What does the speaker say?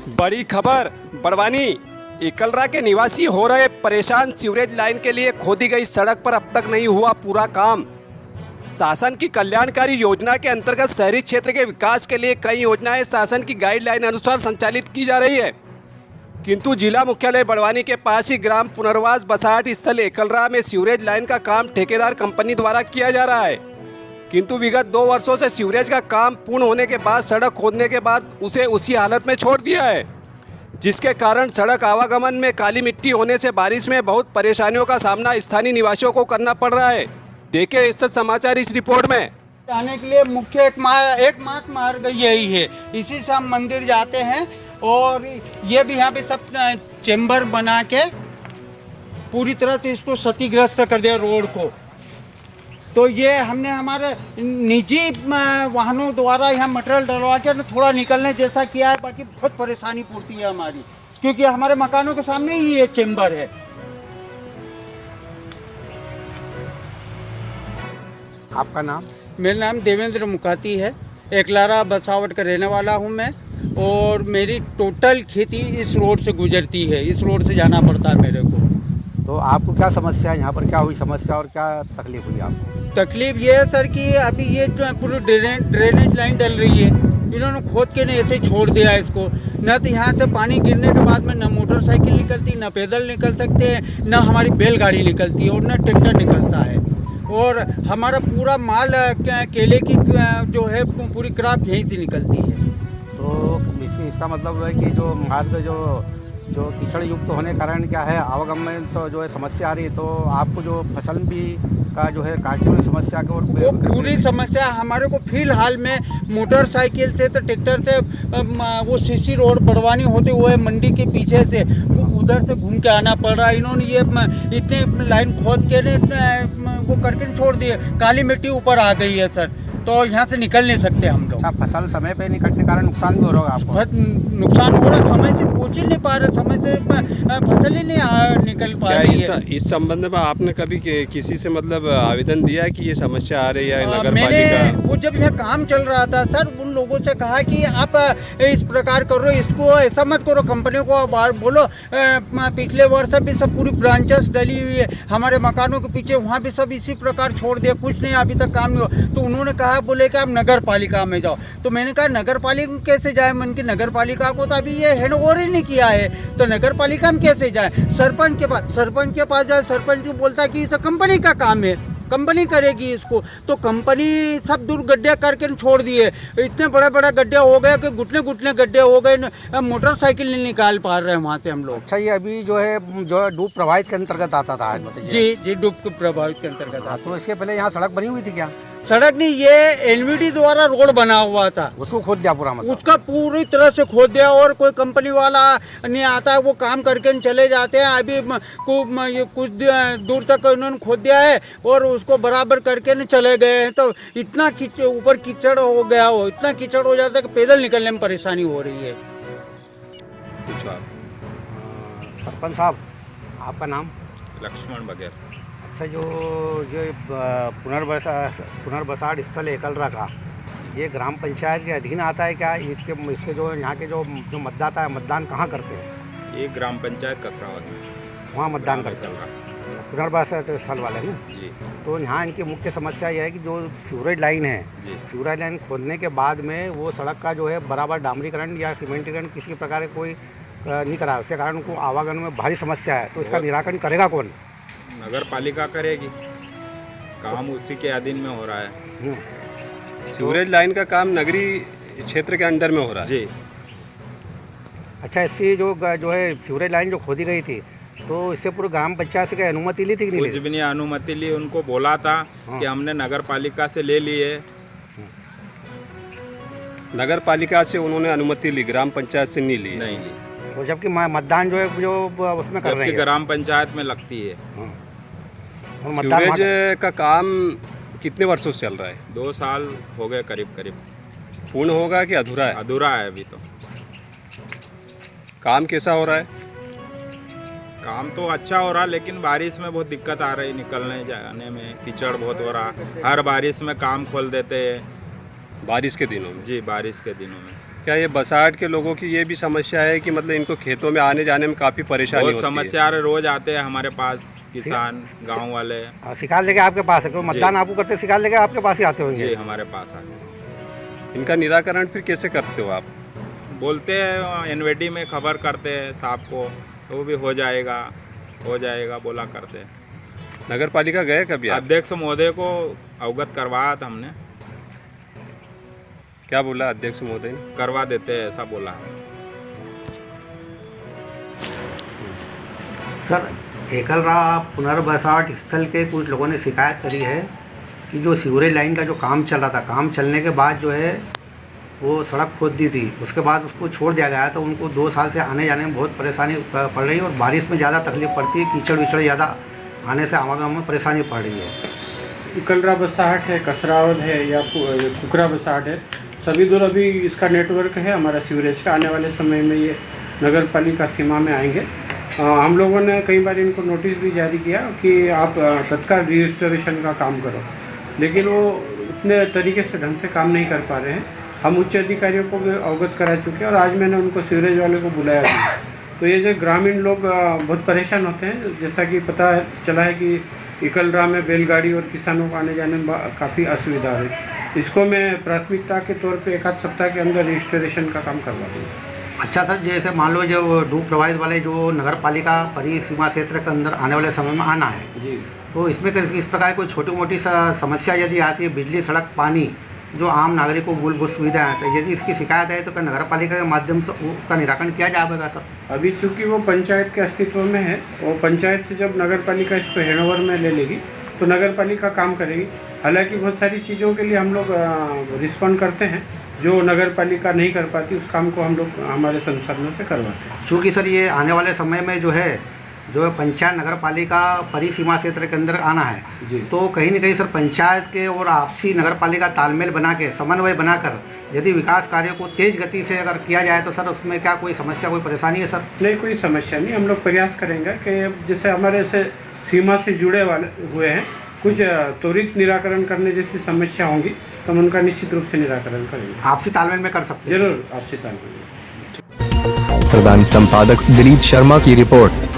बड़ी खबर बड़वानी इकलरा के निवासी हो रहे परेशान। सीवरेज लाइन के लिए खोदी गई सड़क पर अब तक नहीं हुआ पूरा काम। शासन की कल्याणकारी योजना के अंतर्गत शहरी क्षेत्र के विकास के लिए कई योजनाएं शासन की गाइडलाइन अनुसार संचालित की जा रही है, किंतु जिला मुख्यालय बड़वानी के पास ही ग्राम पुनर्वास बसाहट स्थल इकलरा में सीवरेज लाइन का काम ठेकेदार कंपनी द्वारा किया जा रहा है। किंतु विगत 2 वर्षों से सीवरेज का काम पूर्ण होने के बाद सड़क खोदने के बाद उसे उसी हालत में छोड़ दिया है, जिसके कारण सड़क आवागमन में काली मिट्टी होने से बारिश में बहुत परेशानियों का सामना स्थानीय निवासियों को करना पड़ रहा है। देखिए इस समाचार इस रिपोर्ट में। जाने के लिए मुख्य एक मार्ग यही है, इसी से हम मंदिर जाते हैं और ये भी यहाँ पे सब चेंबर बना के पूरी तरह से इसको क्षतिग्रस्त कर दिया रोड को। तो ये हमने हमारे निजी वाहनों द्वारा यहाँ मटेरियल डलवा के थोड़ा निकलने जैसा किया है, बाकी बहुत परेशानी पड़ती है हमारी, क्योंकि हमारे मकानों के सामने ही ये चेंबर है। आपका नाम? मेरा नाम देवेंद्र मुकाती है, इकलरा बसावट का रहने वाला हूँ मैं, और मेरी टोटल खेती इस रोड से गुजरती है, इस रोड से जाना पड़ता है मेरे को। तो आपको क्या समस्या है, यहाँ पर क्या हुई समस्या और क्या तकलीफ हुई आपको? तकलीफ ये है सर कि अभी ये जो पूरी ड्रेनेज लाइन डल रही है, इन्होंने खोद के नहीं ऐसे ही छोड़ दिया है इसको। न तो यहाँ से पानी गिरने के बाद में न मोटरसाइकिल निकलती, न पैदल निकल सकते हैं, न हमारी बैलगाड़ी निकलती है और न ट्रैक्टर निकलता है। और हमारा पूरा माल केले की जो है पूरी क्रॉप यहीं से निकलती है। तो इसका मतलब है कि जो मार्ग जो कीचड़ युक्त होने के कारण क्या है, आवागमन जो है समस्या आ रही है, तो आपको जो फसल भी का जो है काटने में समस्या को वो पूरी समस्या हमारे को फिलहाल में मोटरसाइकिल से तो ट्रैक्टर से वो सीसी रोड बड़वानी होते हुए मंडी के पीछे से उधर से घूम के आना पड़ रहा है। इन्होंने ये इतनी लाइन खोद के वो करके छोड़ दिए, काली मिट्टी ऊपर आ गई है सर, तो यहाँ से निकल नहीं सकते हम लोग। अच्छा, फसल समय पे नहीं कटने के कारण नुकसान भी हो रहा होगा आपको? बहुत नुकसान हो रहा है, समय से पहुँच ही नहीं पा रहे, समय से फसल ही नहीं निकल पा रही है। इस संबंध में आपने कभी किसी से मतलब आवेदन दिया है कि ये समस्या आ रही है नगर मैंने पालिका? वो जब यह काम चल रहा था सर, उन लोगों से कहा कि आप इस प्रकार करो, इसको ऐसा मत करो, कंपनियों को बाहर बोलो। पिछले वर्ष भी सब पूरी ब्रांचेस डली हुई है हमारे मकानों के पीछे, वहाँ भी सब इसी प्रकार छोड़ दिया, कुछ नहीं अभी तक काम नहीं हो। तो उन्होंने कहा, बोले कि आप नगर पालिका में जाओ। तो मैंने कहा नगर पालिका में कैसे जाए, मन की नगर पालिका को तो अभी ये हैंड ओवर ही नहीं किया है, तो नगर पालिका में कैसे जाए? सरपंच के पास जाए, सरपंच बोलता है कि ये तो कंपनी का काम है, कंपनी करेगी इसको। तो कंपनी सब दूर गड्ढे करके छोड़ दिए, इतने बड़े गड्ढे हो गए कि घुटने गड्ढे हो गए, मोटरसाइकिल नहीं निकाल पा रहे हैं वहाँ से हम लोग। अच्छा, ये अभी जो है डूब प्रभावित के अंतर्गत आता था? जी डूब प्रभावित के अंतर्गत आता। तो इसके पहले यहाँ सड़क बनी हुई थी क्या? सड़क नहीं, ये एनवीडी द्वारा रोड बना हुआ था, उसको खोद दिया पूरा? मतलब उसका पूरी तरह से खोद दिया, और कोई कंपनी वाला नहीं आता है, वो काम करके चले जाते हैं। अभी कुछ दूर तक उन्होंने खोद दिया है और उसको बराबर करके नहीं चले गए हैं। तो इतना ऊपर कीचड़ हो गया हो, इतना कीचड़ हो जाता है कि पैदल निकलने में परेशानी हो रही है। सरपंच साहब, आपका नाम? लक्ष्मण बघेल। अच्छा, जो पुनर्बसाहट स्थल इकलरा का, ये ग्राम पंचायत के अधीन आता है क्या? इसके जो यहाँ के जो मतदाता है, मतदान कहाँ करते हैं? ये ग्राम पंचायत कसरावत में, वहाँ मतदान करते हैं पुनर्बसाहट स्थल वाले हैं जी। तो यहाँ इनकी मुख्य समस्या यह है कि जो सीवरेज लाइन है, सीवरेज लाइन खोदने के बाद में वो सड़क का जो है बराबर डामरीकरण या सीमेंटीकरण किसी प्रकार कोई नहीं करा, उसके कारण उनको आवागमन में भारी समस्या है। तो इसका निराकरण करेगा कौन? नगर पालिका करेगी, काम उसी के अधीन में हो रहा है। सीवरेज लाइन का काम नगरीय क्षेत्र के अंडर में हो रहा है जी। अच्छा, इससे जो है सीवरेज लाइन जो खोदी गई थी, तो इससे पूरे ग्राम पंचायत से अनुमति ली थी कि नहीं? कुछ भी नहीं अनुमति ली, उनको बोला था कि हमने नगर पालिका से ले ली है। नगर पालिका से उन्होंने अनुमति ली, ग्राम पंचायत से नहीं ली? नहीं ली। तो जबकि मतदान जो है जो उसमें कर रहे हैं, ग्राम पंचायत में लगती है। सीवरेज का काम कितने वर्षों से चल रहा है? 2 साल हो गए करीब। पूर्ण होगा कि अधूरा है? अधूरा है अभी तो। काम कैसा हो रहा है? काम तो अच्छा हो रहा, लेकिन बारिश में बहुत दिक्कत आ रही, निकलने जाने में कीचड़ बहुत हो रहा। हर बारिश में काम खोल देते हैं। बारिश के दिनों में? जी, बारिश के दिनों में। क्या ये बसाहट के लोगों की ये भी समस्या है कि मतलब इनको खेतों में आने जाने में काफ़ी परेशानी बहुत होती है? समस्या आ रही, रोज आते हैं हमारे पास किसान गांव वाले। शिकायत लेके आपके पास है, कोई मतदान आपको करते शिकायत लेके आपके पास ही आते होंगे? जी हमारे पास आते हैं। इनका निराकरण फिर कैसे करते हो आप? बोलते हैं एनवेडी में खबर करते हैं साहब को, तो वो भी हो जाएगा बोला करते हैं। नगर पालिका गए कभी आप? अध्यक्ष महोदय को अवगत करवाया था हमने, क्या बोला अध्यक्ष महोदय ने? करवा देते हैं ऐसा बोला है। सर, एकलरा पुनर्बसाहट स्थल के कुछ लोगों ने शिकायत करी है कि जो सीवरेज लाइन का जो काम चल रहा था, काम चलने के बाद जो है वो सड़क खोद दी थी, उसके बाद उसको छोड़ दिया गया, तो उनको 2 साल से आने जाने में बहुत परेशानी पड़ रही है और बारिश में ज़्यादा तकलीफ पड़ती है, कीचड़ विचड़ ज़्यादा आने से आवागमन में परेशानी पड़ रही है। एकलरा बसाहट है, कसरावद है या कुकरा बसाहट है, सभी दूर अभी इसका नेटवर्क है हमारा सीवरेज का। आने वाले समय में ये नगर पालिका सीमा में आएंगे। हम लोगों ने कई बार इनको नोटिस भी जारी किया कि आप तत्काल रिस्टोरेशन का काम करो, लेकिन वो उतने तरीके से ढंग से काम नहीं कर पा रहे हैं। हम उच्च अधिकारियों को भी अवगत करा चुके हैं और आज मैंने उनको सीवरेज वाले को बुलाया भी। तो ये जो ग्रामीण लोग बहुत परेशान होते हैं, जैसा कि पता चला है कि एकलरा में बैलगाड़ी और किसानों को आने जाने में काफ़ी असुविधा है। इसको मैं प्राथमिकता के तौर पे 1 आध सप्ताह के अंदर रजिस्ट्रेशन का काम करवा दूँगा। अच्छा सर, जैसे मान लो जो डूब प्रभावित वाले जो नगर पालिका परिसीमा क्षेत्र के अंदर आने वाले समय में आना है जी, तो इसमें इस प्रकार कोई छोटी मोटी समस्या यदि आती है, बिजली, सड़क, पानी, जो आम नागरिकों को मूलभूत सुविधा है, तो यदि इसकी शिकायत है तो क्या नगर पालिका के माध्यम से उसका निराकरण किया जाएगा सर? अभी चूँकि वो पंचायत के अस्तित्व में है, वो पंचायत से जब नगर पालिका इसको हैंडओवर में ले लेगी तो नगर पालिका काम करेगी। हालांकि बहुत सारी चीज़ों के लिए हम लोग रिस्पॉन्ड करते हैं, जो नगर पालिका नहीं कर पाती उस काम को हम लोग हमारे संसाधनों से करवाते हैं। चूँकि सर ये आने वाले समय में जो पंचायत नगर पालिका परिसीमा क्षेत्र के अंदर आना है, तो कहीं न कहीं सर पंचायत के और आपसी नगर पालिका तालमेल बना के, समन्वय बनाकर यदि विकास कार्यों को तेज गति से अगर किया जाए तो सर उसमें क्या कोई समस्या, कोई परेशानी है सर? नहीं, कोई समस्या नहीं। हम लोग प्रयास करेंगे कि जैसे हमारे से सीमा से जुड़े हुए हैं, कुछ त्वरित निराकरण करने जैसी समस्या होंगी तो हम उनका निश्चित रूप से निराकरण करेंगे। आपसी तालमेल में कर सकते हैं? जरूर आपसी तालमेल। प्रधान संपादक दिलीप शर्मा की रिपोर्ट।